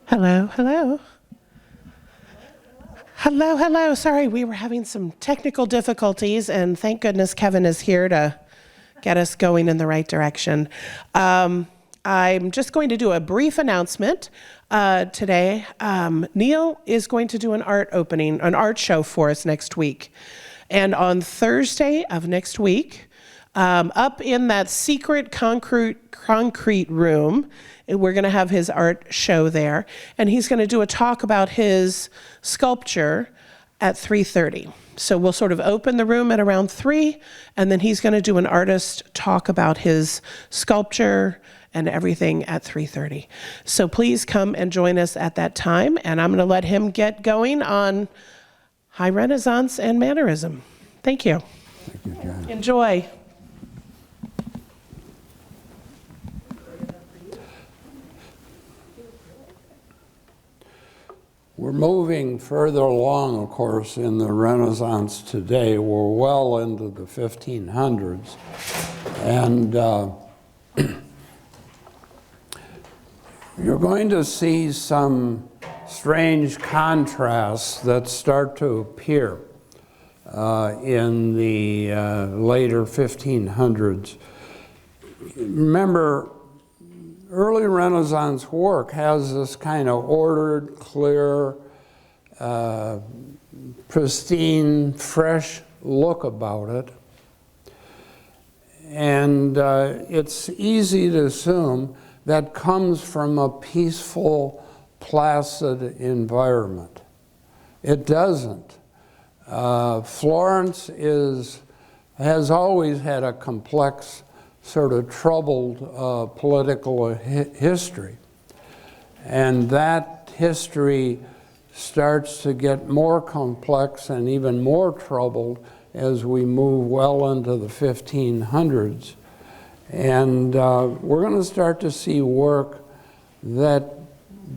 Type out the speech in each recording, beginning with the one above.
Hello, hello. Hello, hello. Sorry, we were having some technical difficulties, and thank goodness Kevin is here to get us going in the right direction. I'm just going to do a brief announcement today. Neale is going to do an art show for us next week. And on Thursday of next week, up in that secret concrete room, we're going to have his art show there, and he's going to do a talk about his sculpture at 3:30. So we'll sort of open the room at around 3, and then he's going to do an artist talk about his sculpture and everything at 3:30. So please come and join us at that time, and I'm going to let him get going on High Renaissance and Mannerism. Thank you. Thank you, John. Enjoy. We're moving further along, of course, in the Renaissance today. We're well into the 1500s. And you're going to see some strange contrasts that start to appear in the later 1500s. Remember, early Renaissance work has this kind of ordered, clear, pristine, fresh look about it. And it's easy to assume that comes from a peaceful, placid environment. It doesn't. Florence has always had a complex, sort of troubled political history. And that history starts to get more complex and even more troubled as we move well into the 1500s. And we're going to start to see work that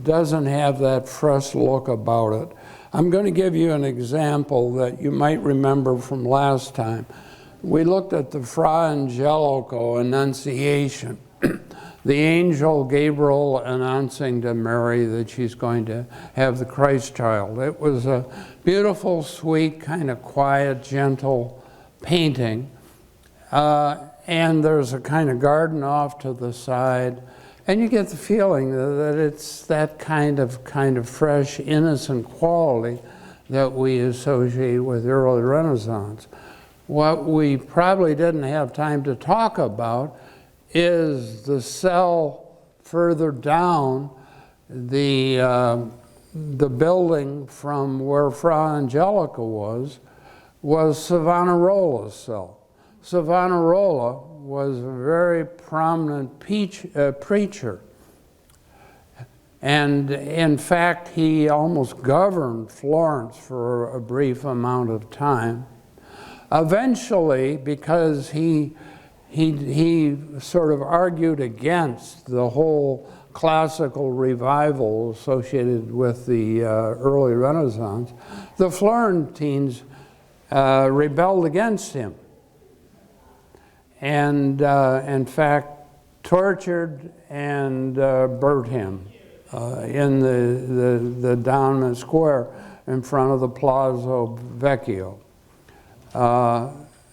doesn't have that fresh look about it. I'm going to give you an example that you might remember from last time. We looked at the Fra Angelico Annunciation, the angel Gabriel announcing to Mary that she's going to have the Christ child. It was a beautiful, sweet, kind of quiet, gentle painting. And there's a kind of garden off to the side. And you get the feeling that it's that kind of fresh, innocent quality that we associate with early Renaissance. What we probably didn't have time to talk about is the cell further down the building from where Fra Angelico was Savonarola's cell. Savonarola was a very prominent preacher. And in fact, he almost governed Florence for a brief amount of time. Eventually, because he sort of argued against the whole classical revival associated with the early Renaissance, the Florentines rebelled against him. And in fact, tortured and burnt him in the Downman Square in front of the Palazzo Vecchio.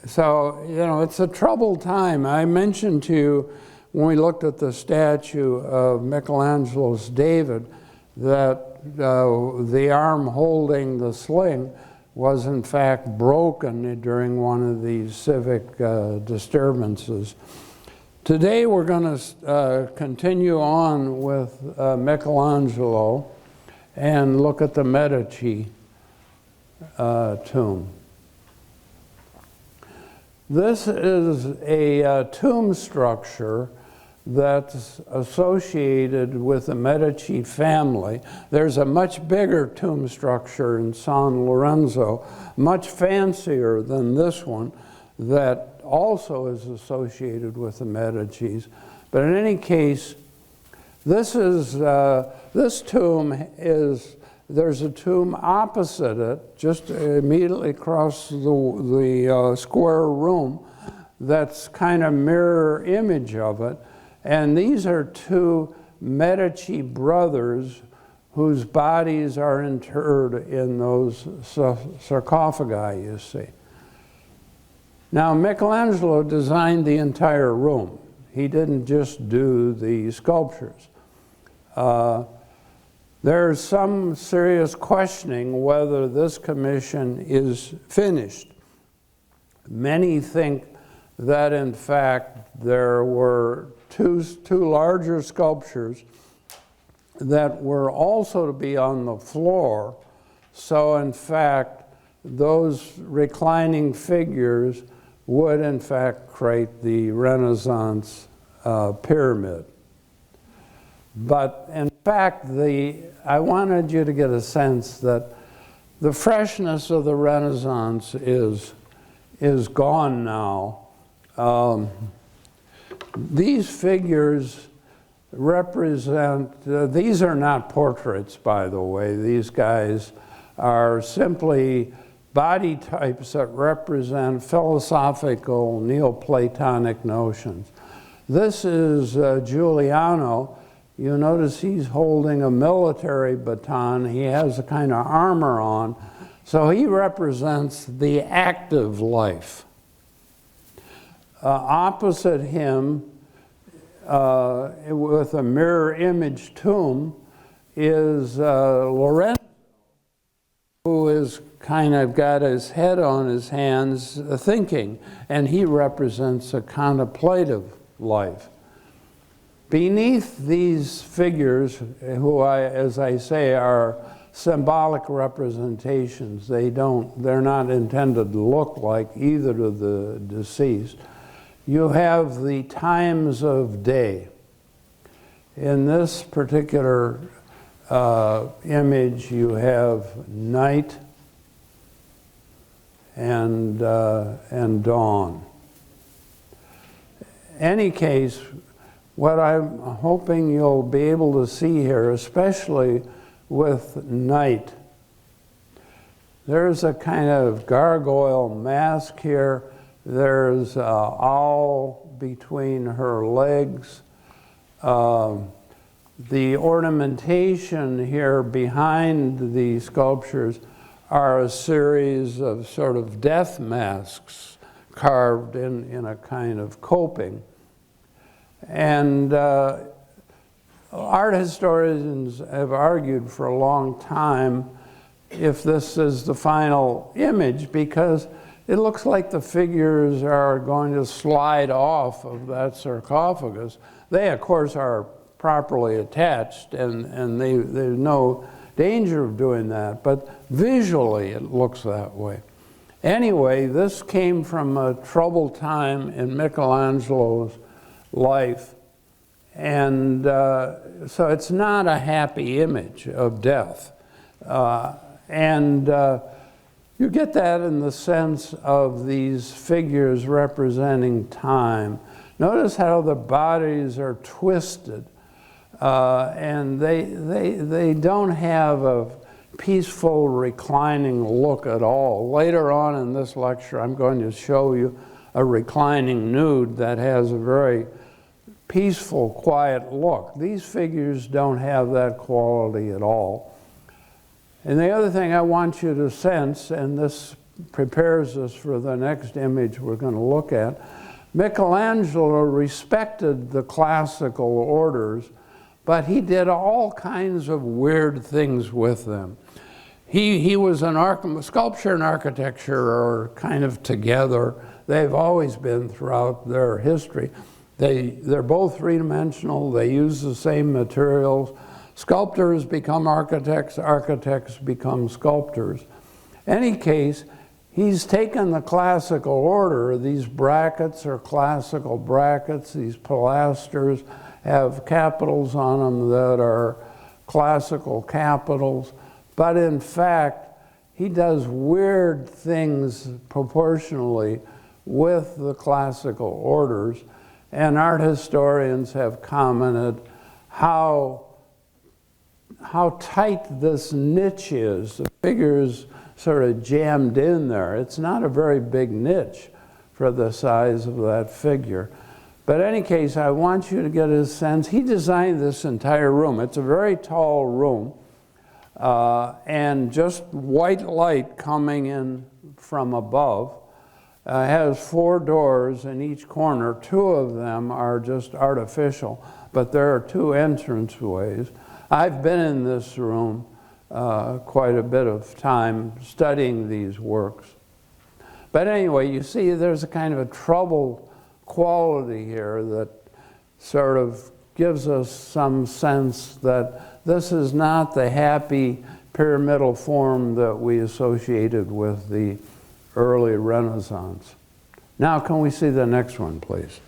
So, you know, it's a troubled time. I mentioned to you when we looked at the statue of Michelangelo's David that the arm holding the sling was in fact broken during one of these civic disturbances. Today we're going to continue on with Michelangelo and look at the Medici tomb. This is a tomb structure that's associated with the Medici family. There's a much bigger tomb structure in San Lorenzo, much fancier than this one, that also is associated with the Medicis. But in any case, this tomb is there's a tomb opposite it, just immediately across the square room, that's kind of mirror image of it. And these are two Medici brothers whose bodies are interred in those sarcophagi, you see. Now, Michelangelo designed the entire room. He didn't just do the sculptures. There's some serious questioning whether this commission is finished. Many think that, in fact, there were two larger sculptures that were also to be on the floor. So, in fact, those reclining figures would, in fact, create the Renaissance pyramid. But, in fact, I wanted you to get a sense that the freshness of the Renaissance is gone now. These figures represent, these are not portraits, by the way. These guys are simply body types that represent philosophical Neoplatonic notions. This is Giuliano. You notice he's holding a military baton. He has a kind of armor on. So he represents the active life. Opposite him, with a mirror image tomb, is Lorenzo, who is kind of got his head on his hands thinking, and he represents a contemplative life. Beneath these figures, who as I say, are symbolic representations, they're not intended to look like either of the deceased, you have the times of day. In this particular image, you have night and dawn. Any case, what I'm hoping you'll be able to see here, especially with night, there's a kind of gargoyle mask here. There's an owl between her legs. The ornamentation here behind the sculptures are a series of sort of death masks carved in a kind of coping. And art historians have argued for a long time if this is the final image, because it looks like the figures are going to slide off of that sarcophagus. They, of course, are properly attached, and there's no danger of doing that, but visually it looks that way. Anyway, this came from a troubled time in Michelangelo's life, and so it's not a happy image of death. You get that in the sense of these figures representing time. Notice how the bodies are twisted, and they don't have a peaceful, reclining look at all. Later on in this lecture, I'm going to show you a reclining nude that has a very peaceful, quiet look. These figures don't have that quality at all. And the other thing I want you to sense, and this prepares us for the next image we're going to look at, Michelangelo respected the classical orders, but he did all kinds of weird things with them. He was sculpture and architecture are kind of together. They've always been throughout their history. They're both three-dimensional. They use the same materials. Sculptors become architects. Architects become sculptors. Any case, he's taken the classical order. These brackets are classical brackets. These pilasters have capitals on them that are classical capitals. But in fact, he does weird things proportionally with the classical orders. And art historians have commented how how tight this niche is. The figure is sort of jammed in there. It's not a very big niche for the size of that figure. But in any case, I want you to get a sense. He designed this entire room. It's a very tall room, and just white light coming in from above. Has 4 doors in each corner. 2 of them are just artificial, but there are 2 entranceways. I've been in this room quite a bit of time studying these works. But anyway, you see there's a kind of a troubled quality here that sort of gives us some sense that this is not the happy pyramidal form that we associated with the early Renaissance. Now, can we see the next one, please?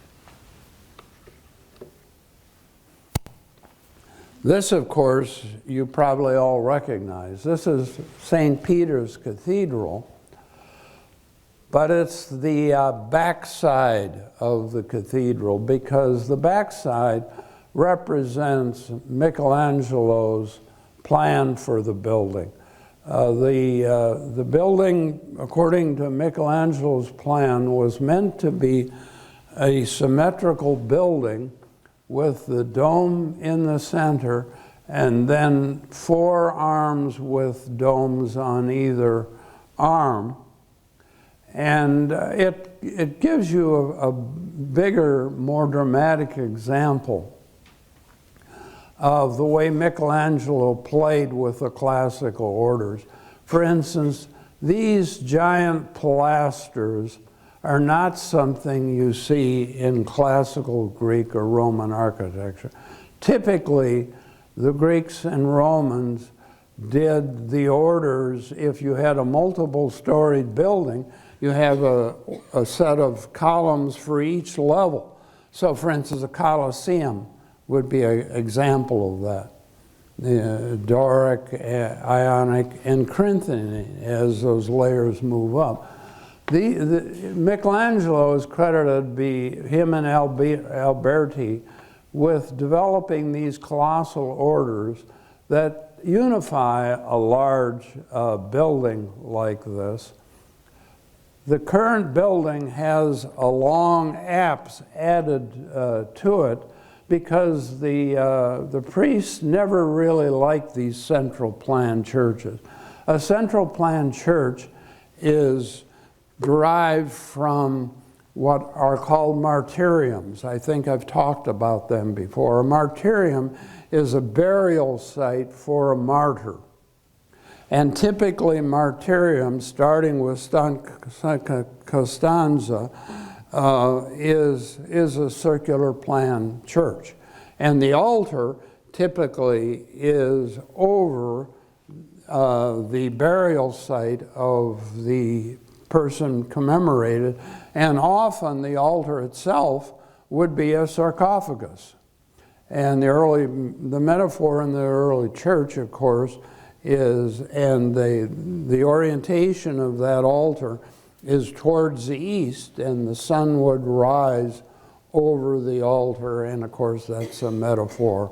This, of course, you probably all recognize. This is St. Peter's Cathedral, but it's the backside of the cathedral, because the backside represents Michelangelo's plan for the building. The building, according to Michelangelo's plan, was meant to be a symmetrical building with the dome in the center and then 4 arms with domes on either arm. And it gives you a bigger, more dramatic example of the way Michelangelo played with the classical orders. For instance, these giant pilasters are not something you see in classical Greek or Roman architecture. Typically, the Greeks and Romans did the orders. If you had a multiple-storied building, you have a set of columns for each level. So, for instance, a Colosseum would be an example of that. Doric, Ionic, and Corinthian, as those layers move up. Michelangelo is credited, him and Alberti, with developing these colossal orders that unify a large building like this. The current building has a long apse added to it because the priests never really liked these central plan churches. A central plan church is derived from what are called martyriums. I think I've talked about them before. A martyrium is a burial site for a martyr. And typically martyrium, starting with Costanza, is a circular plan church. And the altar typically is over the burial site of the person commemorated, and often the altar itself would be a sarcophagus. And the metaphor in the early church, of course, is, and the orientation of that altar is towards the east, and the sun would rise over the altar, and of course that's a metaphor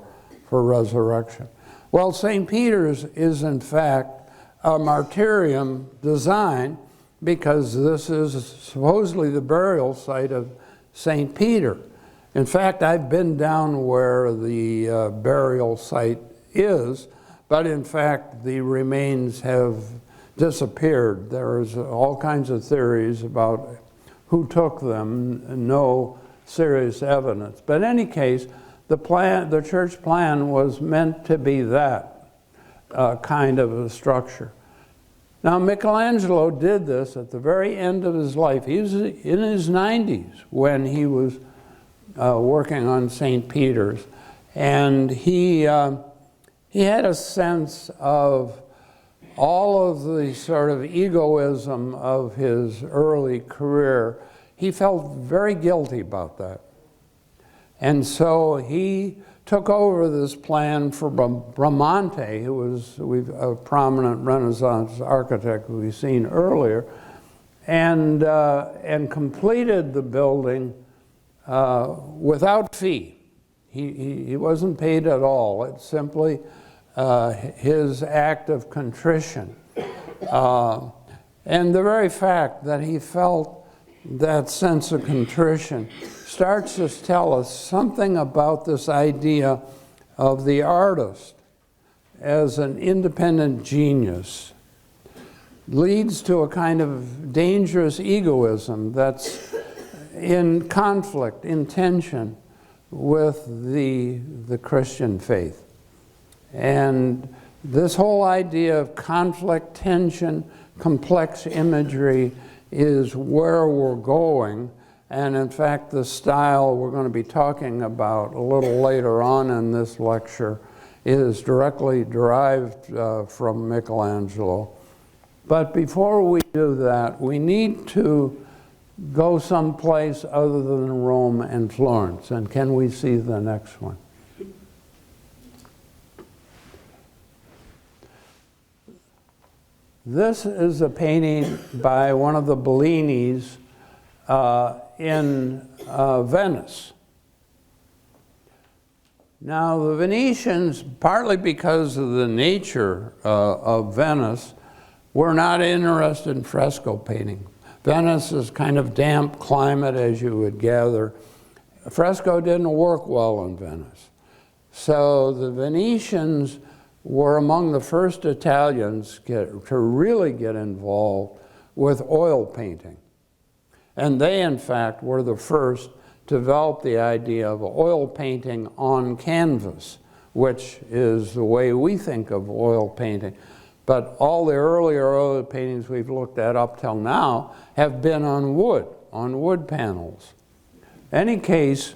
for resurrection. Well, St. Peter's is in fact a martyrium design, because this is supposedly the burial site of St. Peter. In fact, I've been down where the burial site is, but in fact the remains have disappeared. There's all kinds of theories about who took them, no serious evidence. But in any case, the church plan was meant to be that kind of a structure. Now, Michelangelo did this at the very end of his life. He was in his 90s when he was working on St. Peter's, and he had a sense of all of the sort of egoism of his early career. He felt very guilty about that. And so he took over this plan for Bramante, who was a prominent Renaissance architect we've seen earlier, and completed the building without fee. He wasn't paid at all. It simply his act of contrition. And the very fact that he felt that sense of contrition starts to tell us something about this idea of the artist as an independent genius. Leads to a kind of dangerous egoism that's in conflict, in tension with the Christian faith. And this whole idea of conflict, tension, complex imagery is where we're going. And in fact, the style we're going to be talking about a little later on in this lecture is directly derived from Michelangelo. But before we do that, we need to go someplace other than Rome and Florence. And can we see the next one? This is a painting by one of the Bellinis in Venice. Now, the Venetians, partly because of the nature of Venice, were not interested in fresco painting. Venice is kind of damp climate, as you would gather. Fresco didn't work well in Venice. So the Venetians were among the first Italians to really get involved with oil painting. And they, in fact, were the first to develop the idea of oil painting on canvas, which is the way we think of oil painting. But all the earlier oil paintings we've looked at up till now have been on wood panels. In any case,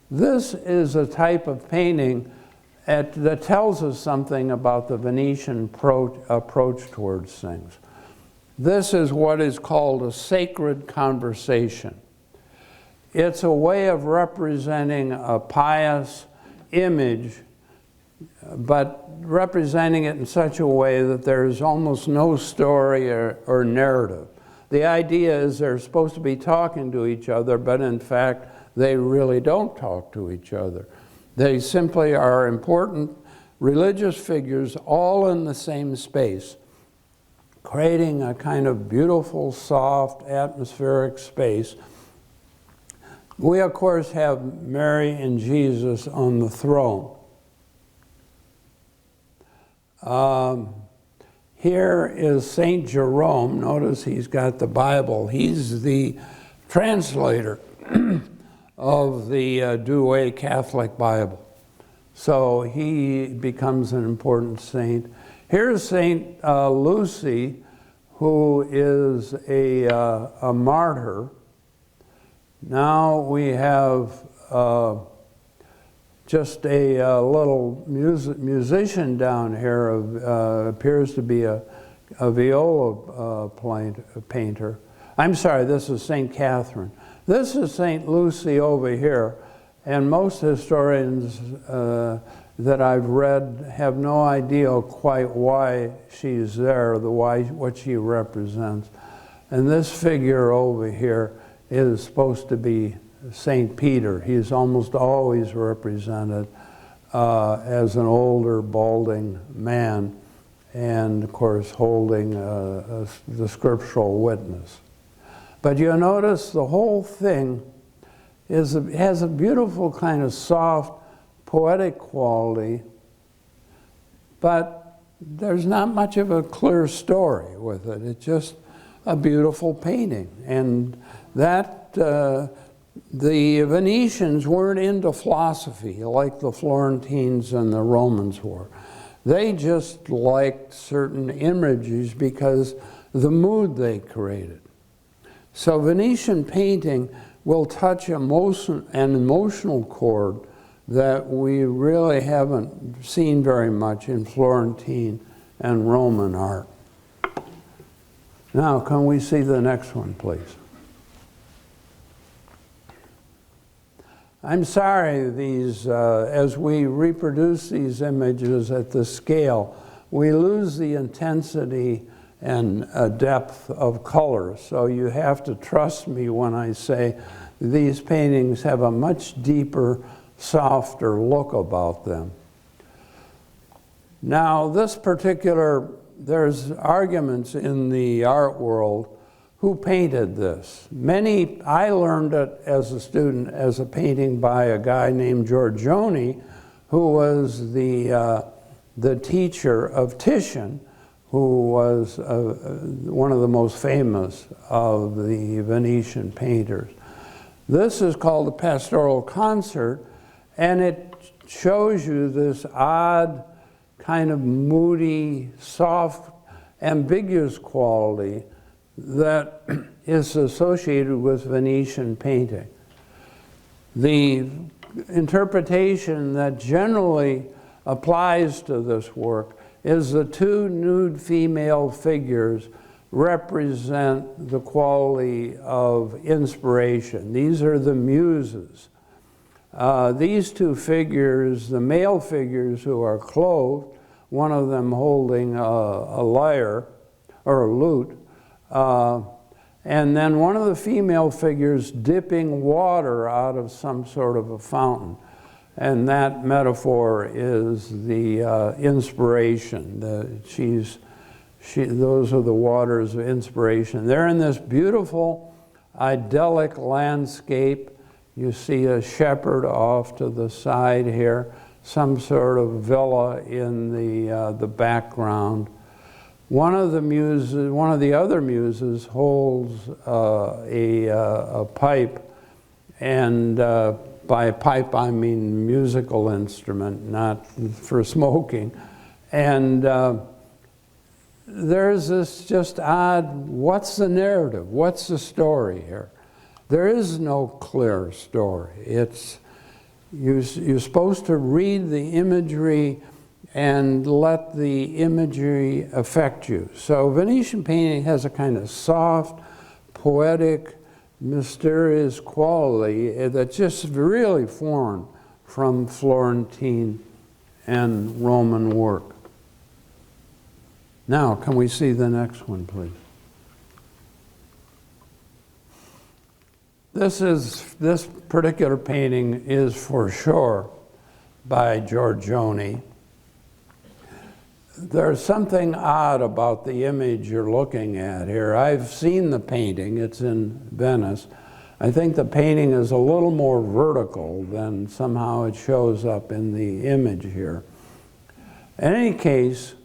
this is a type of painting that tells us something about the Venetian approach towards things. This is what is called a sacred conversation. It's a way of representing a pious image, but representing it in such a way that there's almost no story or narrative. The idea is they're supposed to be talking to each other, but in fact, they really don't talk to each other. They simply are important religious figures all in the same space, creating a kind of beautiful, soft, atmospheric space. We, of course, have Mary and Jesus on the throne. Here is St. Jerome. Notice he's got the Bible. He's the translator of the Douay Catholic Bible. So he becomes an important saint. Here's St. Lucy, who is a martyr. Now we have just a little musician down here, appears to be a viola painter. I'm sorry, this is St. Catherine. This is St. Lucy over here, and most historians that I've read have no idea quite why she's there, what she represents. And this figure over here is supposed to be St. Peter. He's almost always represented as an older, balding man, and of course holding the scriptural witness. But you'll notice the whole thing has a beautiful kind of soft, poetic quality, but there's not much of a clear story with it. It's just a beautiful painting. And that the Venetians weren't into philosophy like the Florentines and the Romans were. They just liked certain images because the mood they created. So Venetian painting will touch an emotional chord that we really haven't seen very much in Florentine and Roman art. Now, can we see the next one, please? I'm sorry, as we reproduce these images at the scale, we lose the intensity and depth of color. So you have to trust me when I say these paintings have a much deeper, softer look about them. Now, there's arguments in the art world who painted this. I learned it as a student as a painting by a guy named Giorgione, who was the teacher of Titian, who was one of the most famous of the Venetian painters. This is called the Pastoral Concert, and it shows you this odd, kind of moody, soft, ambiguous quality that is associated with Venetian painting. The interpretation that generally applies to this work is the two nude female figures represent the quality of inspiration. These are the muses. These two figures, the male figures who are clothed, one of them holding a lyre or a lute, and then one of the female figures dipping water out of some sort of a fountain. And that metaphor is the inspiration. Those are the waters of inspiration. They're in this beautiful, idyllic landscape. You see a shepherd off to the side here, some sort of villa in the background. One of the other muses holds a pipe, and by pipe I mean musical instrument, not for smoking. And there's this just odd, what's the narrative? What's the story here? There is no clear story. You're supposed to read the imagery and let the imagery affect you. So Venetian painting has a kind of soft, poetic, mysterious quality that's just really foreign from Florentine and Roman work. Now, can we see the next one, please? This particular painting is for sure by Giorgione. There's something odd about the image you're looking at here. I've seen the painting, it's in Venice. I think the painting is a little more vertical than somehow it shows up in the image here. In any case,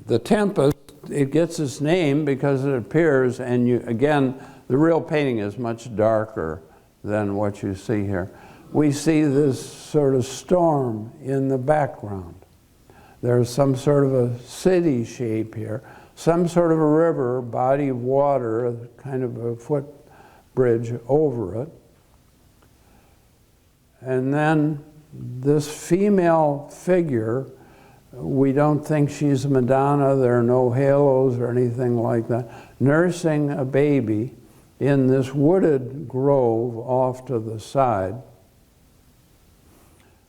the Tempest, it gets its name because it appears, and again, the real painting is much darker than what you see here. We see this sort of storm in the background. There's some sort of a city shape here, some sort of a river, body of water, kind of a footbridge over it. And then this female figure, we don't think she's Madonna, there are no halos or anything like that, nursing a baby in this wooded grove off to the side.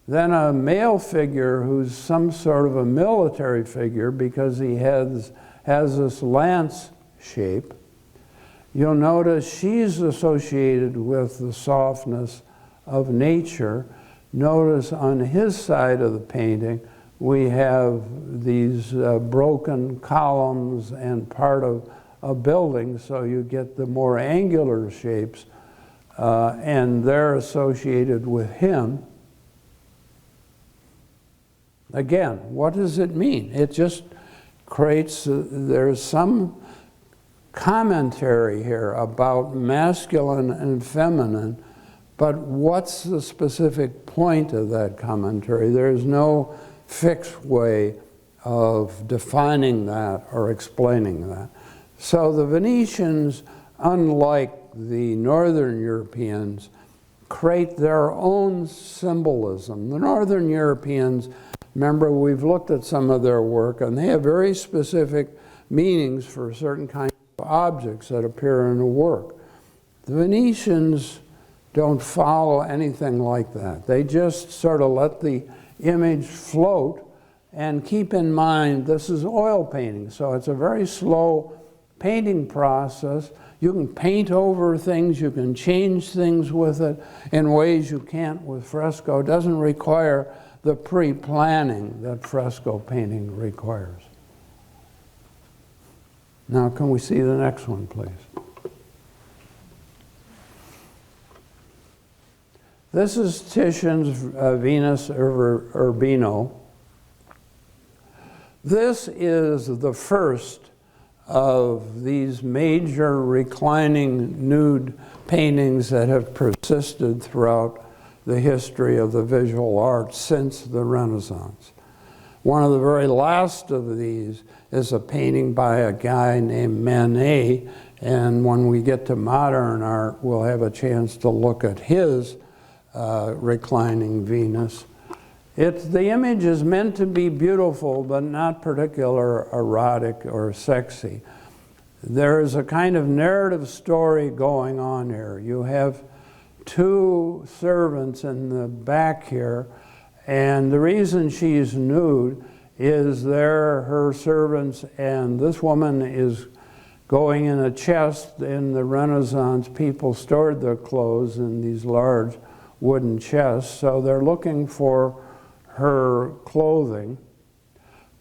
Then a male figure who's some sort of a military figure because he has this lance shape. You'll notice she's associated with the softness of nature. Notice on his side of the painting, we have these broken columns and part of a building, so you get the more angular shapes, and they're associated with him. Again, what does it mean? It just creates, there's some commentary here about masculine and feminine, but what's the specific point of that commentary? There's no fixed way of defining that or explaining that. So the Venetians, unlike the Northern Europeans, create their own symbolism. The Northern Europeans, remember, we've looked at some of their work, and they have very specific meanings for certain kinds of objects that appear in the work. The Venetians don't follow anything like that. They just sort of let the image float, and keep in mind this is oil painting, so it's a very slow painting process. You can paint over things, you can change things with it in ways you can't with fresco. It doesn't require the pre-planning that fresco painting requires. Now, can we see the next one, please? This is Titian's Venus Urbino. This is the first of these major reclining nude paintings that have persisted throughout the history of the visual arts since the Renaissance. One of the very last of these is a painting by a guy named Manet, and when we get to modern art, we'll have a chance to look at his reclining Venus. The image is meant to be beautiful, but not particularly erotic or sexy. There is a kind of narrative story going on here. You have two servants in the back here, and the reason she's nude is they're her servants, and this woman is going in a chest. In the Renaissance, people stored their clothes in these large wooden chests, so they're looking for her clothing.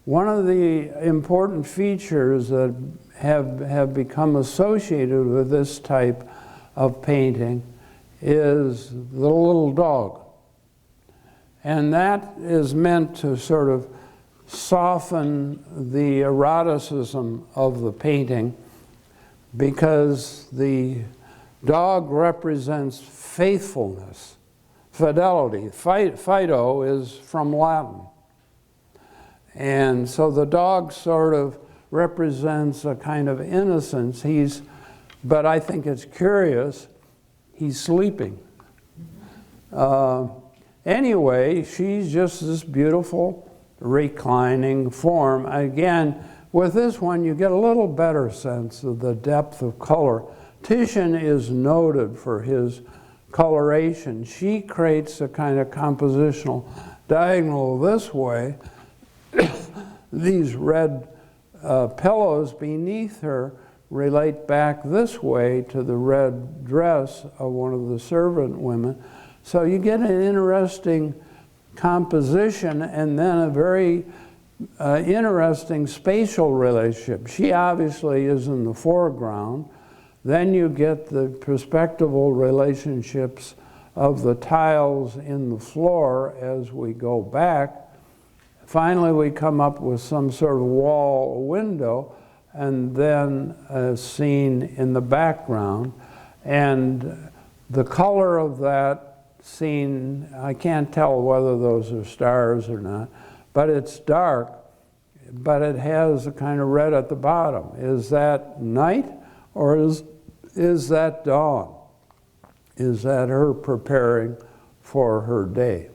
One of the important features that have become associated with this type of painting is the little dog. And that is meant to sort of soften the eroticism of the painting, because the dog represents faithfulness, fidelity. Fido is from Latin. And so the dog sort of represents a kind of innocence. But I think it's curious, he's sleeping. Anyway, she's just this beautiful reclining form. Again, with this one, you get a little better sense of the depth of color. Titian is noted for his coloration. She creates a kind of compositional diagonal this way. These red pillows beneath her relate back this way to the red dress of one of the servant women. So you get an interesting composition and then a very interesting spatial relationship. She obviously is in the foreground. Then you get the perspectival relationships of the tiles in the floor as we go back. Finally, we come up with some sort of wall window, and then a scene in the background. And the color of that scene, I can't tell whether those are stars or not, but it's dark, but it has a kind of red at the bottom. Is that night, or is that dawn? Is that her preparing for her day?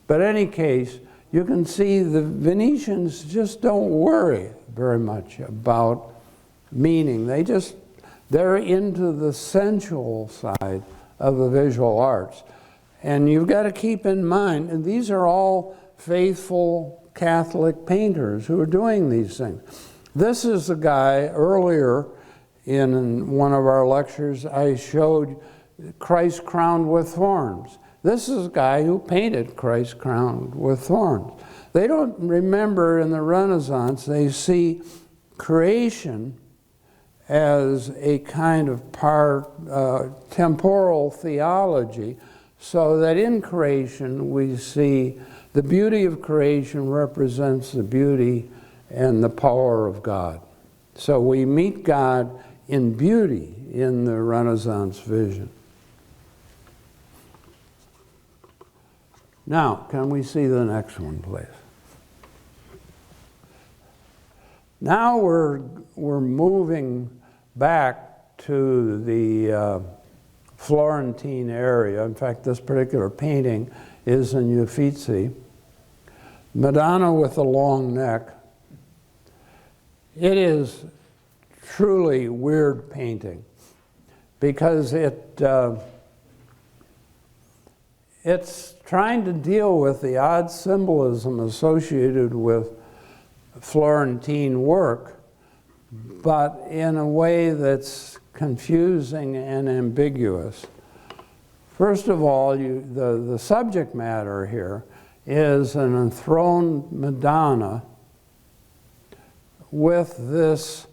But in any case, you can see the Venetians just don't worry very much about meaning. They're into the sensual side of the visual arts. And you've got to keep in mind, and these are all faithful Catholic painters who are doing these things. This is a guy, earlier in one of our lectures, I showed Christ crowned with thorns. This is a guy who painted Christ crowned with thorns. They don't remember in the Renaissance, they see creation as a kind of temporal theology, so that in creation we see the beauty of creation represents the beauty and the power of God. So we meet God in beauty in the Renaissance vision. Now, can we see the next one, please? Now we're moving back to the Florentine area. In fact, this particular painting is in Uffizi. Madonna with a long neck. It is truly weird painting because it's trying to deal with the odd symbolism associated with Florentine work, but in a way that's confusing and ambiguous. First of all, the subject matter here is an enthroned Madonna with this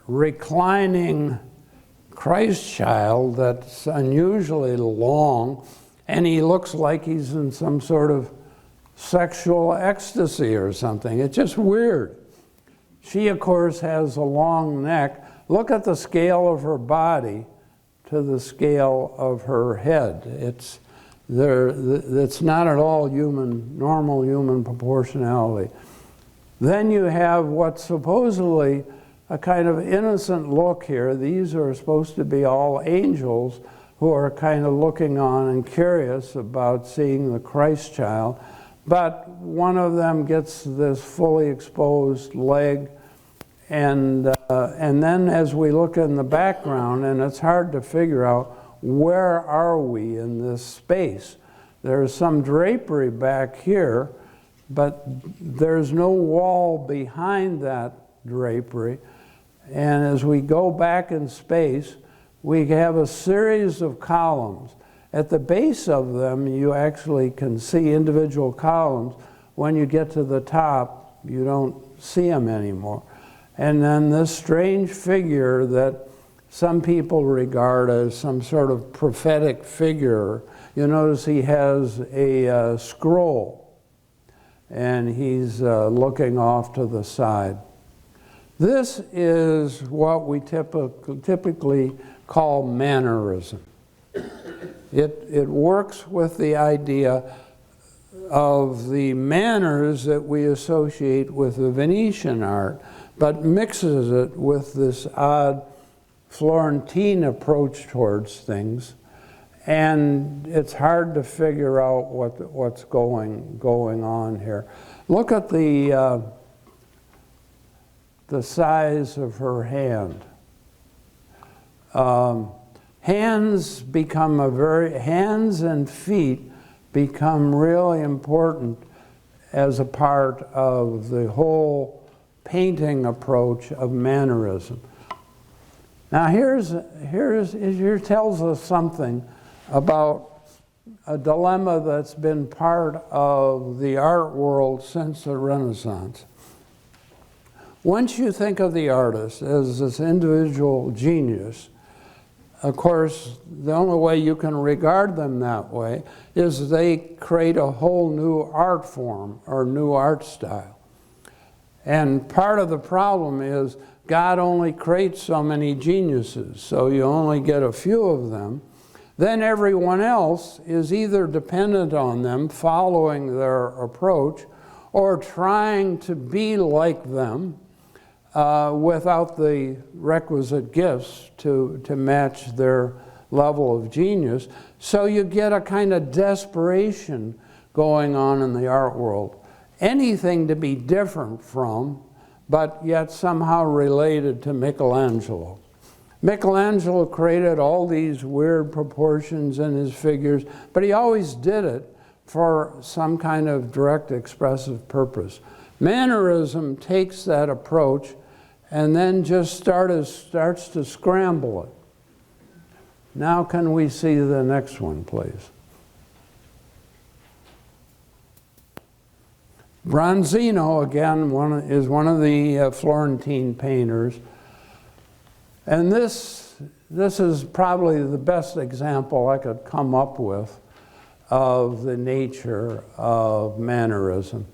reclining Christ child that's unusually long, and he looks like he's in some sort of sexual ecstasy or something. It's just weird. She, of course, has a long neck. Look at the scale of her body to the scale of her head. It's not at all normal human proportionality. Then you have what's supposedly a kind of innocent look here. These are supposed to be all angels who are kind of looking on and curious about seeing the Christ child. But one of them gets this fully exposed leg, and then as we look in the background, and it's hard to figure out where are we in this space. There's some drapery back here, but there's no wall behind that drapery. And as we go back in space, we have a series of columns. At the base of them, you actually can see individual columns. When you get to the top, you don't see them anymore. And then this strange figure that some people regard as some sort of prophetic figure. You notice he has a scroll, and he's looking off to the side. This is what we typically call mannerism. It works with the idea of the manners that we associate with the Venetian art, but mixes it with this odd Florentine approach towards things. And it's hard to figure out what's going on here. Look at the size of her hand. Hands and feet become really important as a part of the whole painting approach of mannerism. Now here tells us something about a dilemma that's been part of the art world since the Renaissance. Once you think of the artist as this individual genius, of course, the only way you can regard them that way is they create a whole new art form or new art style. And part of the problem is God only creates so many geniuses, so you only get a few of them. Then everyone else is either dependent on them, following their approach, or trying to be like them without the requisite gifts to match their level of genius. So you get a kind of desperation going on in the art world. Anything to be different from, but yet somehow related to Michelangelo. Michelangelo created all these weird proportions in his figures, but he always did it for some kind of direct expressive purpose. Mannerism takes that approach and then just starts to scramble it. Now can we see the next one, please? Bronzino, again, is one of the Florentine painters. And this is probably the best example I could come up with of the nature of mannerism.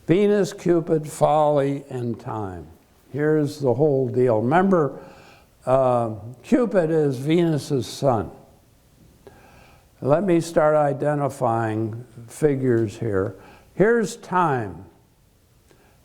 Venus, Cupid, Folly, and Time. Here's the whole deal. Remember, Cupid is Venus's son. Let me start identifying figures here. Here's Time.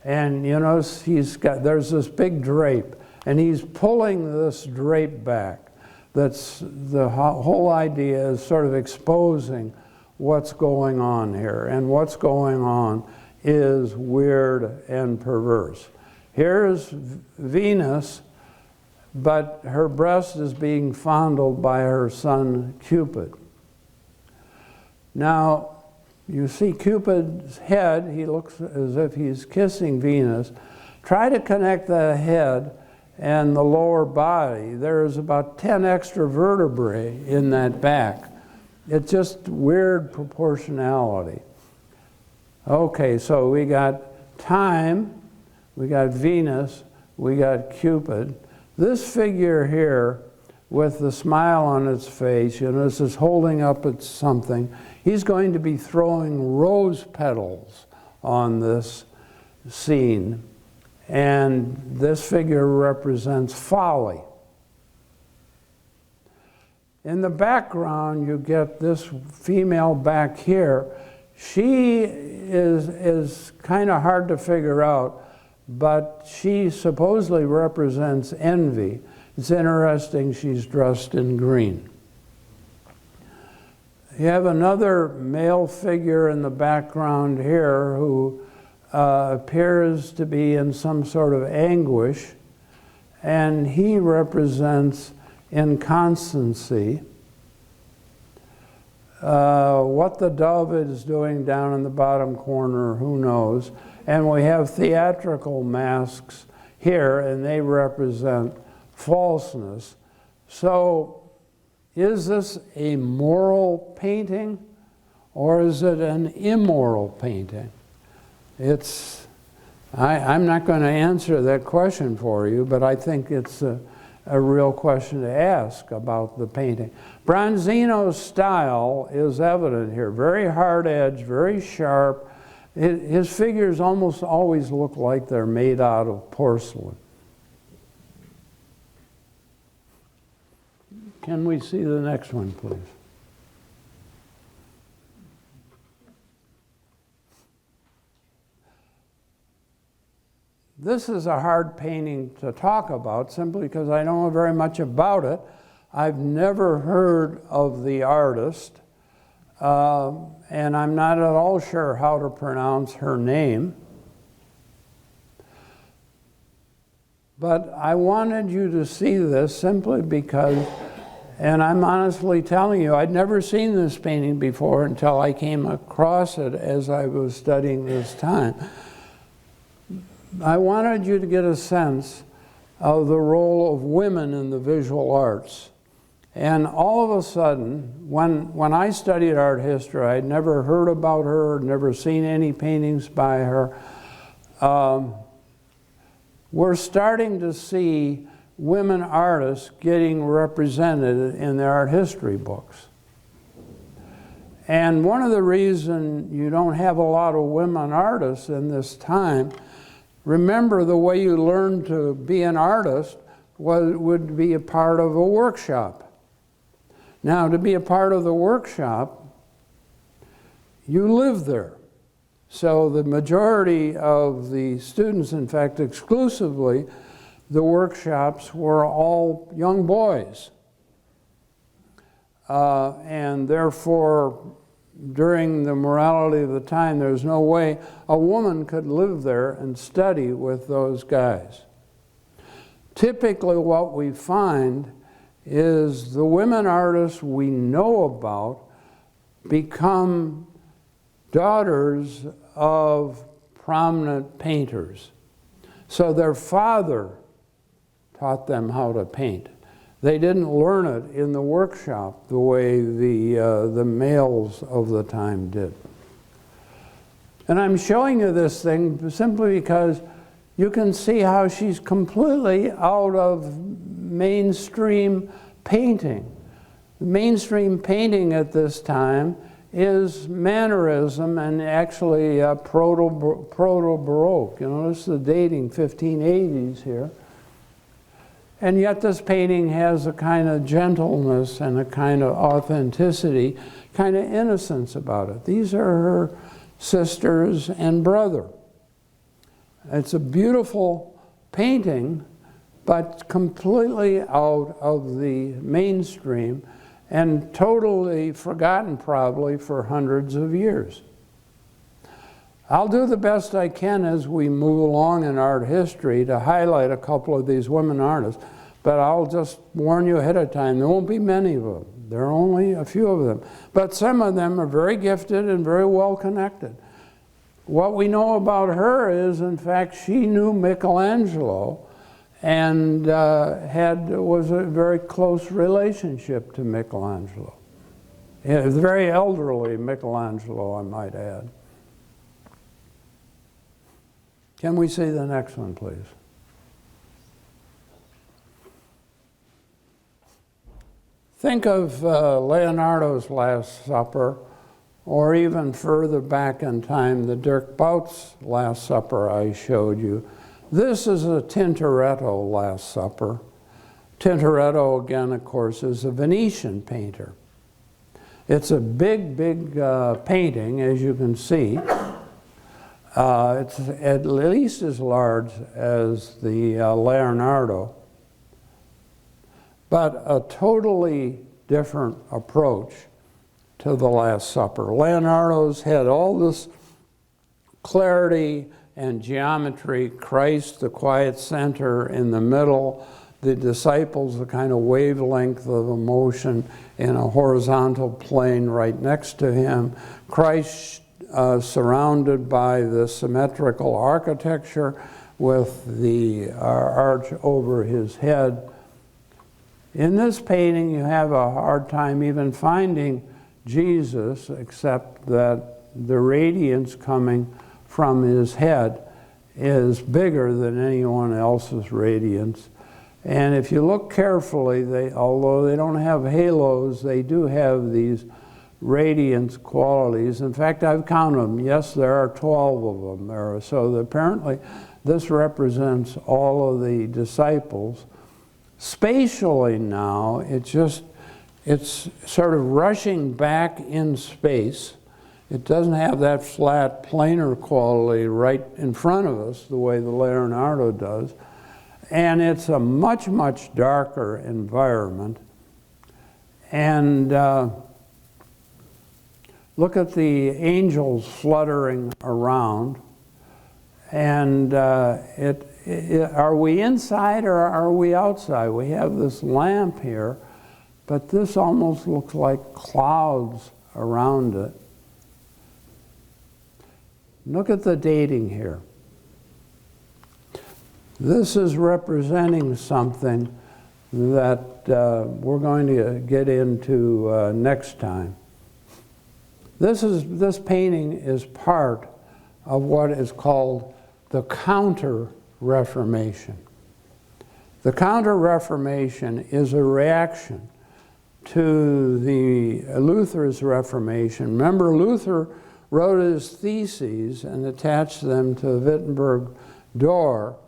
And you notice there's this big drape, and he's pulling this drape back. That's the whole idea, is sort of exposing what's going on here. And what's going on is weird and perverse. Here's Venus, but her breast is being fondled by her son Cupid. Now, you see Cupid's head, he looks as if he's kissing Venus. Try to connect the head and the lower body. There's about 10 extra vertebrae in that back. It's just weird proportionality. Okay, so we got time, we got Venus, we got Cupid. This figure here with the smile on its face, you know, this is holding up at something. He's going to be throwing rose petals on this scene. And this figure represents folly. In the background, you get this female back here. She is kind of hard to figure out, but she supposedly represents envy. It's interesting, she's dressed in green. You have another male figure in the background here who appears to be in some sort of anguish, and he represents inconstancy. What the dove is doing down in the bottom corner, who knows? And we have theatrical masks here, and they represent falseness. So is this a moral painting, or is it an immoral painting? I'm not going to answer that question for you, but I think it's a real question to ask about the painting. Bronzino's style is evident here. Very hard edge, very sharp. His figures almost always look like they're made out of porcelain. Can we see the next one, please? This is a hard painting to talk about simply because I don't know very much about it. I've never heard of the artist, and I'm not at all sure how to pronounce her name. But I wanted you to see this simply because, and I'm honestly telling you, I'd never seen this painting before until I came across it as I was studying this time. I wanted you to get a sense of the role of women in the visual arts. And all of a sudden, when I studied art history, I'd never heard about her, never seen any paintings by her. We're starting to see women artists getting represented in the art history books. And one of the reasons you don't have a lot of women artists in this time, remember the way you learned to be an artist would be a part of a workshop. Now, to be a part of the workshop, you live there. So the majority of the students, in fact, exclusively, the workshops were all young boys. And therefore, during the morality of the time, there's no way a woman could live there and study with those guys. Typically what we find is the women artists we know about become daughters of prominent painters. So their father taught them how to paint. They didn't learn it in the workshop the way the males of the time did. And I'm showing you this thing simply because you can see how she's completely out of mainstream painting. Mainstream painting at this time is Mannerism and actually proto-Baroque. You notice the dating 1580s here. And yet this painting has a kind of gentleness and a kind of authenticity, kind of innocence about it. These are her sisters and brother. It's a beautiful painting, but completely out of the mainstream and totally forgotten probably for hundreds of years. I'll do the best I can as we move along in art history to highlight a couple of these women artists, but I'll just warn you ahead of time, there won't be many of them. There are only a few of them. But some of them are very gifted and very well connected. What we know about her is, in fact, she knew Michelangelo and was a very close relationship to Michelangelo. A very elderly Michelangelo, I might add. Can we see the next one, please? Think of Leonardo's Last Supper, or even further back in time, the Dirk Bout's Last Supper I showed you. This is a Tintoretto Last Supper. Tintoretto, again, of course, is a Venetian painter. It's a big, big painting, as you can see. It's at least as large as the Leonardo, but a totally different approach to the Last Supper. Leonardo's had all this clarity and geometry, Christ, the quiet center in the middle, the disciples, the kind of wavelength of emotion in a horizontal plane right next to him, Christ surrounded by the symmetrical architecture with the arch over his head. In this painting, you have a hard time even finding Jesus, except that the radiance coming from his head is bigger than anyone else's radiance. And if you look carefully, although they don't have halos, they do have these radiance qualities. In fact, I've counted them. Yes, there are 12 of them there. So apparently this represents all of the disciples. Spatially now, it's sort of rushing back in space. It doesn't have that flat planar quality right in front of us the way the Leonardo does. And it's a much, much darker environment. And look at the angels fluttering around. And are we inside or are we outside? We have this lamp here, but this almost looks like clouds around it. Look at the dating here. This is representing something that we're going to get into next time. This painting is part of what is called the Counter-Reformation. The Counter-Reformation is a reaction to the Luther's Reformation. Remember, Luther wrote his theses and attached them to the Wittenberg door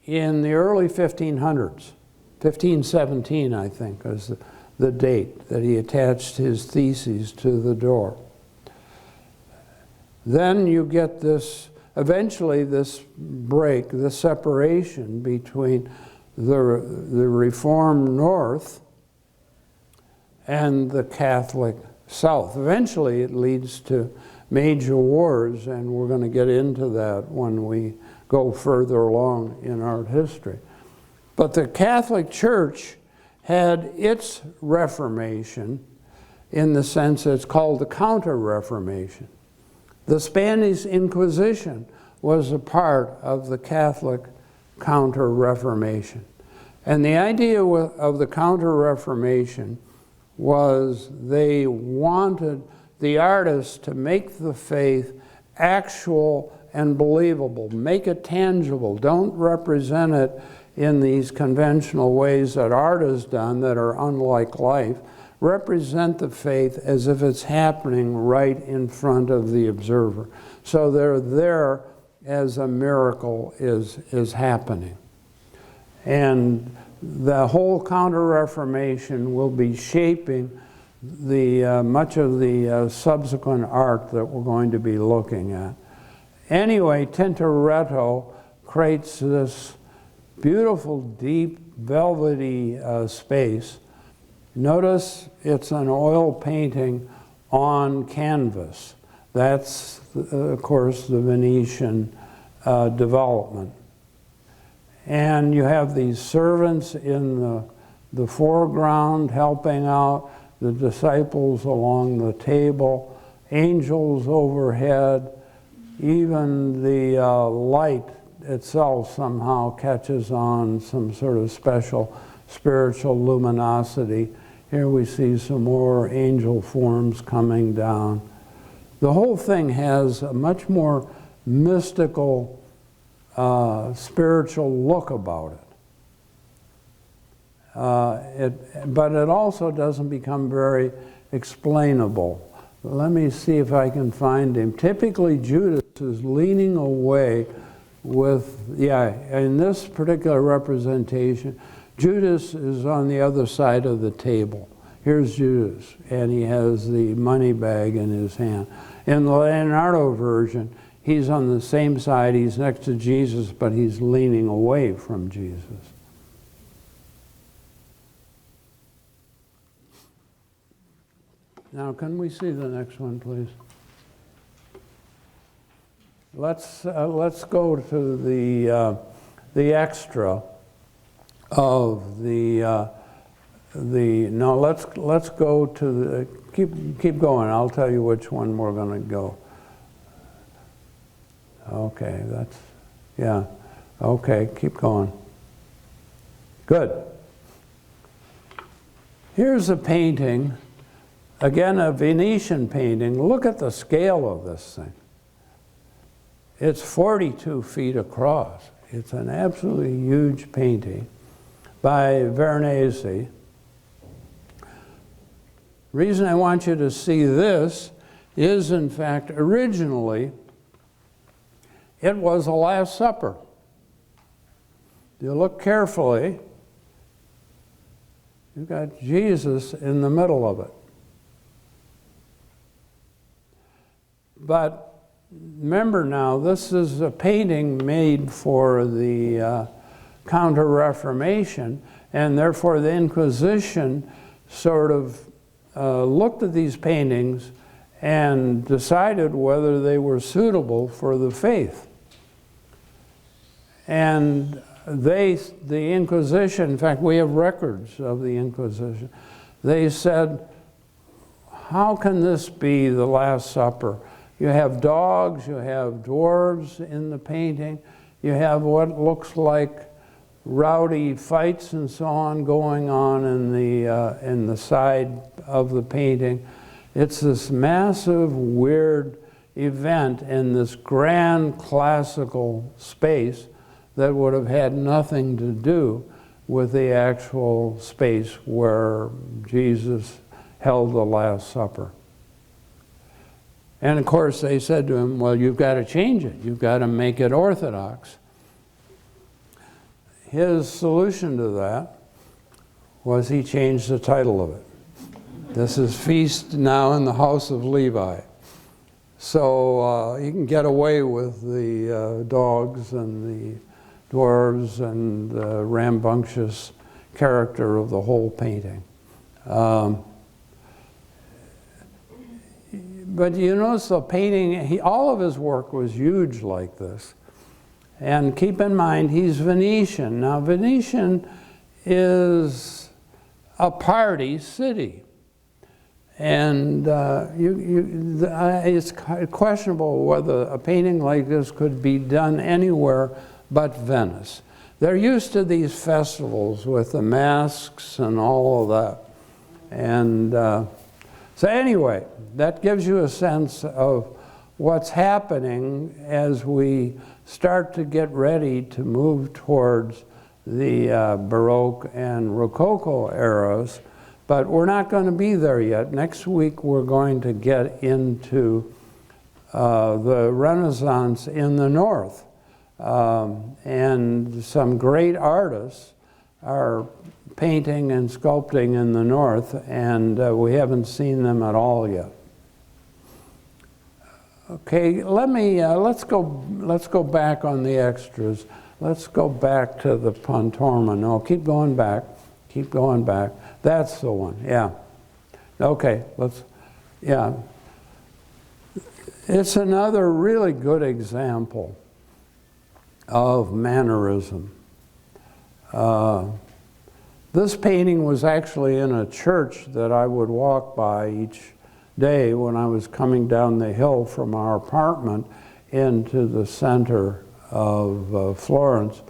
in the early 1500s. 1517, I think, is the date that he attached his theses to the door. Then you get this, eventually this break, this separation between the Reformed North and the Catholic South. Eventually it leads to major wars, and we're going to get into that when we go further along in art history. But the Catholic Church had its Reformation in the sense that it's called the Counter-Reformation. The Spanish Inquisition was a part of the Catholic Counter-Reformation. And the idea of the Counter-Reformation was they wanted the artists to make the faith actual and believable, make it tangible. Don't represent it in these conventional ways that art has done that are unlike life. Represent the faith as if it's happening right in front of the observer. So they're there as a miracle is happening. And the whole Counter-Reformation will be shaping much of the subsequent art that we're going to be looking at. Anyway, Tintoretto creates this beautiful, deep, velvety space. Notice it's an oil painting on canvas. That's, of course, the Venetian development. And you have these servants in the foreground helping out, the disciples along the table, angels overhead, even the light itself somehow catches on some sort of special spiritual luminosity. Here we see some more angel forms coming down. The whole thing has a much more mystical spiritual look about it. But it also doesn't become very explainable. Let me see if I can find him. Typically, Judas is leaning away with, in this particular representation, Judas is on the other side of the table. Here's Judas, and he has the money bag in his hand. In the Leonardo version, he's on the same side, he's next to Jesus, but he's leaning away from Jesus. Now, can we see the next one, please? Let's go to the extra of no. Let's go to the keep going. I'll tell you which one we're going to go. Okay, Okay, keep going. Good. Here's a painting. Again, a Venetian painting. Look at the scale of this thing. It's 42 feet across. It's an absolutely huge painting by Veronese. Reason I want you to see this is, in fact, originally, it was a Last Supper. You look carefully, you've got Jesus in the middle of it. But remember now, this is a painting made for the Counter-Reformation, and therefore the Inquisition sort of looked at these paintings and decided whether they were suitable for the faith. And the Inquisition, in fact, we have records of the Inquisition, they said, how can this be the Last Supper? You have dogs, you have dwarves in the painting, you have what looks like rowdy fights and so on going on in the side of the painting. It's this massive, weird event in this grand classical space that would have had nothing to do with the actual space where Jesus held the Last Supper. And of course they said to him, well, you've got to change it. You've got to make it orthodox. His solution to that was he changed the title of it. This is Feast Now in the House of Levi. So you can get away with the dogs and the dwarves and the rambunctious character of the whole painting. But you notice the painting, all of his work was huge like this. And keep in mind, he's Venetian. Now, Venetian is a party city. And it's questionable whether a painting like this could be done anywhere but Venice. They're used to these festivals with the masks and all of that. And so anyway, that gives you a sense of what's happening as we start to get ready to move towards the Baroque and Rococo eras. But we're not going to be there yet. Next week we're going to get into the Renaissance in the North. And some great artists are painting and sculpting in the North, and we haven't seen them at all yet. Okay, let's go back on the extras. Let's go back to the Pontorma. No, keep going back. Keep going back. That's the one, yeah. Okay, It's another really good example of Mannerism. This painting was actually in a church that I would walk by each day when I was coming down the hill from our apartment into the center of Florence.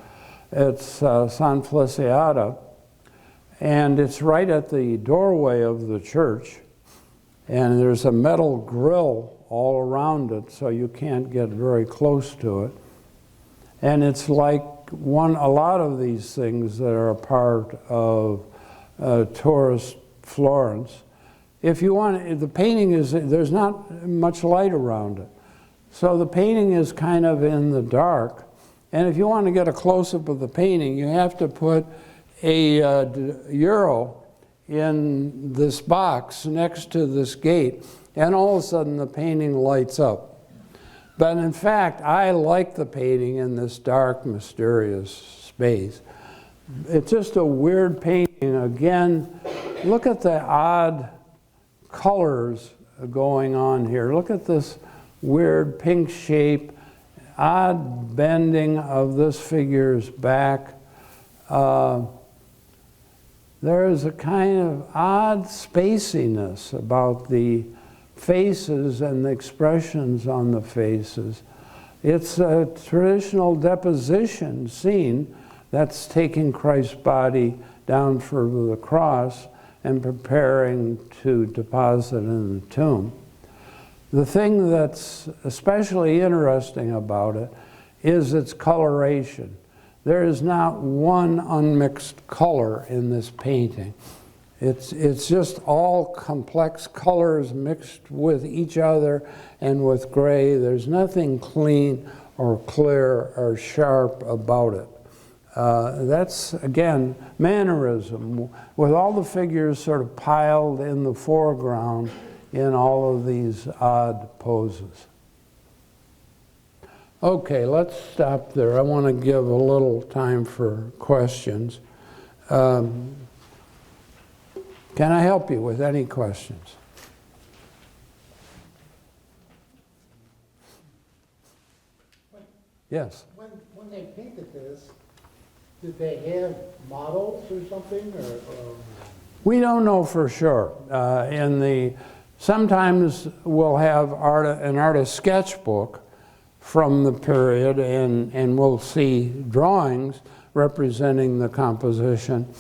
It's San Feliciata, and it's right at the doorway of the church, and there's a metal grill all around it, so you can't get very close to it. And it's like a lot of these things that are a part of tourist Florence. If you want, the painting is, there's not much light around it. So the painting is kind of in the dark. And if you want to get a close-up of the painting, you have to put a euro in this box next to this gate, and all of a sudden the painting lights up. But in fact, I like the painting in this dark, mysterious space. It's just a weird painting. Again, look at the odd colors going on here. Look at this weird pink shape, odd bending of this figure's back. There is a kind of odd spaciness about the faces and the expressions on the faces. It's a traditional deposition scene that's taking Christ's body down for the cross and preparing to deposit in the tomb. The thing that's especially interesting about it is its coloration. There is not one unmixed color in this painting. It's just all complex colors mixed with each other and with gray. There's nothing clean or clear or sharp about it. That's, again, Mannerism, with all the figures sort of piled in the foreground in all of these odd poses. Okay, let's stop there. I want to give a little time for questions. Can I help you with any questions? Yes? When they painted this, did they have models or something? Or? We don't know for sure. Sometimes we'll have an artist sketchbook from the period, and we'll see drawings representing the composition.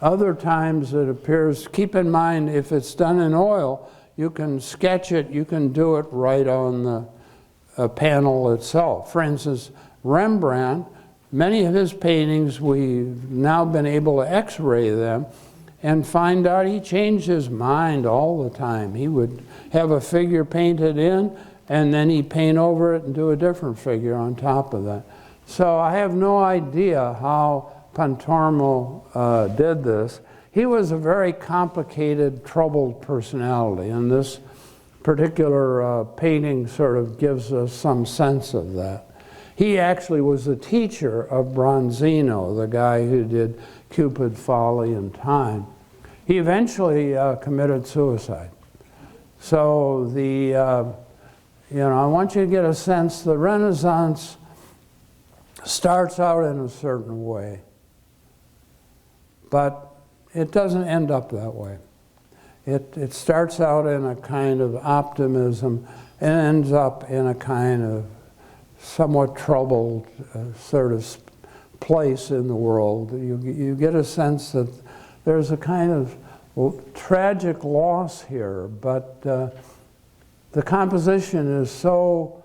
Other times it appears, keep in mind, if it's done in oil, you can sketch it, you can do it right on the panel itself. For instance, Rembrandt, many of his paintings, we've now been able to x-ray them and find out he changed his mind all the time. He would have a figure painted in, and then he'd paint over it and do a different figure on top of that. So I have no idea how Pontormo did this. He was a very complicated, troubled personality, and this particular painting sort of gives us some sense of that. He actually was a teacher of Bronzino, the guy who did Cupid, Folly, and Time. He eventually committed suicide. So I want you to get a sense the Renaissance starts out in a certain way, but it doesn't end up that way. It starts out in a kind of optimism and ends up in a kind of somewhat troubled sort of place in the world. You get a sense that there's a kind of tragic loss here, but the composition is so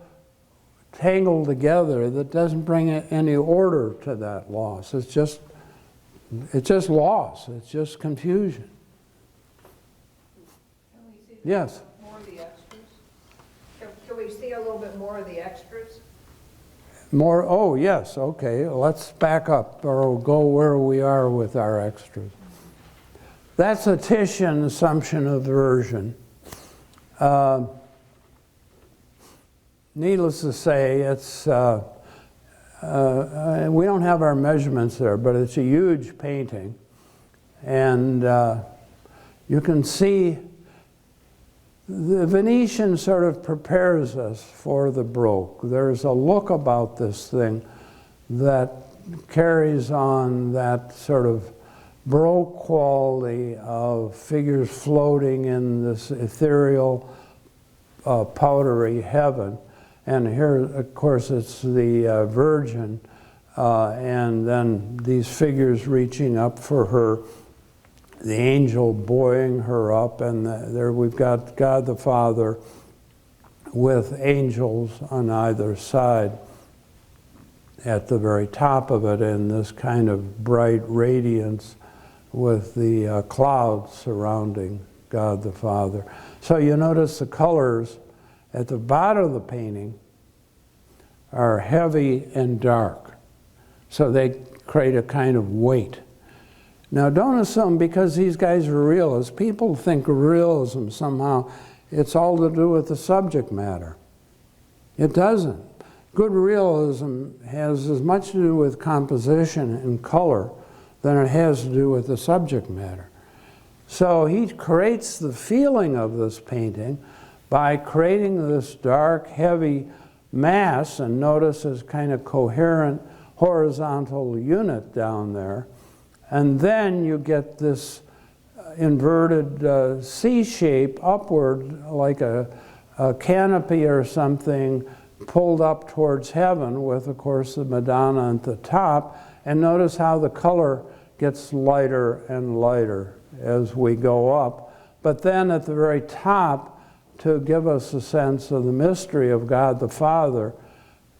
tangled together that doesn't bring any order to that loss. It's just loss. It's just confusion. Can we see Yes. more of the extras? Can we see a little bit more of the extras? More, oh yes, okay, let's back up or go where we are with our extras. That's a Titian assumption of version. Needless to say, it's, we don't have our measurements there, but it's a huge painting. And you can see the Venetian sort of prepares us for the Baroque. There's a look about this thing that carries on that sort of Baroque quality of figures floating in this ethereal, powdery heaven. And here, of course, it's the Virgin, and then these figures reaching up for her, the angel buoying her up, and there we've got God the Father with angels on either side. at the very top of it in this kind of bright radiance with the clouds surrounding God the Father. So you notice the colors at the bottom of the painting are heavy and dark. So they create a kind of weight. Now don't assume because these guys are realists, people think realism somehow, it's all to do with the subject matter. It doesn't. Good realism has as much to do with composition and color than it has to do with the subject matter. So he creates the feeling of this painting by creating this dark, heavy mass, and notice this kind of coherent horizontal unit down there. And then you get this inverted C shape upward, like a canopy or something pulled up towards heaven with, of course, the Madonna at the top. And notice how the color gets lighter and lighter as we go up. But then at the very top, to give us a sense of the mystery of God the Father,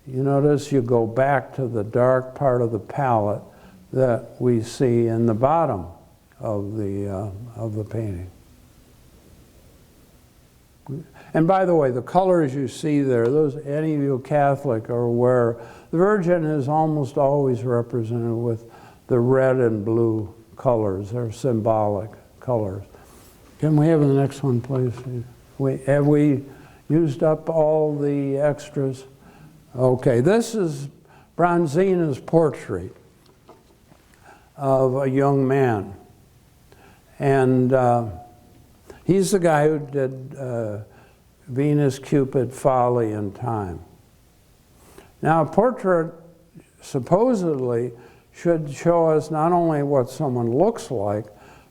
you notice you go back to the dark part of the palette that we see in the bottom of the painting. And by the way, the colors you see there, those, any of you Catholic are aware, the Virgin is almost always represented with the red and blue colors. They're symbolic colors. Can we have the next one, please? Have we used up all the extras? Okay, this is Bronzina's portrait of a young man. And he's the guy who did Venus, Cupid, Folly, and Time. Now, a portrait supposedly should show us not only what someone looks like,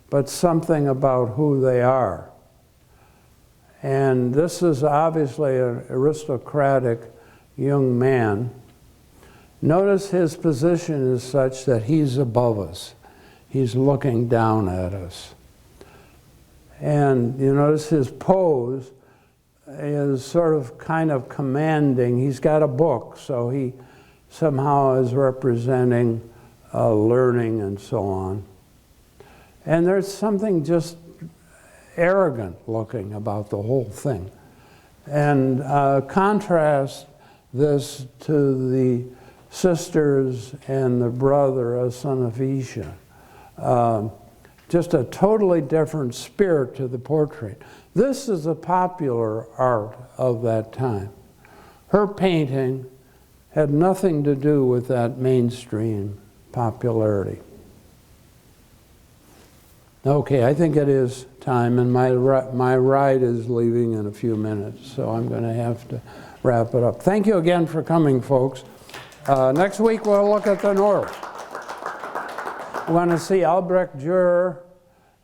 but something about who they are. And this is obviously an aristocratic young man. Notice his position is such that he's above us. He's looking down at us. And you notice his pose is sort of kind of commanding. He's got a book, so he somehow is representing learning and so on. And there's something just arrogant looking about the whole thing. And contrast this to the sisters and the brother, a son of Isha. Just a totally different spirit to the portrait. This is a popular art of that time. Her painting had nothing to do with that mainstream popularity. Okay, I think it is time, and my ride is leaving in a few minutes, so I'm going to have to wrap it up. Thank you again for coming, folks. Next week we'll look at the North. We want to see Albrecht Dürer,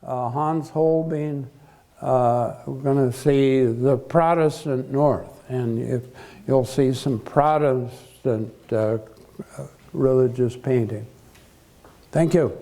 Hans Holbein. We're going to see the Protestant North, and if you'll see some Protestant religious painting. Thank you.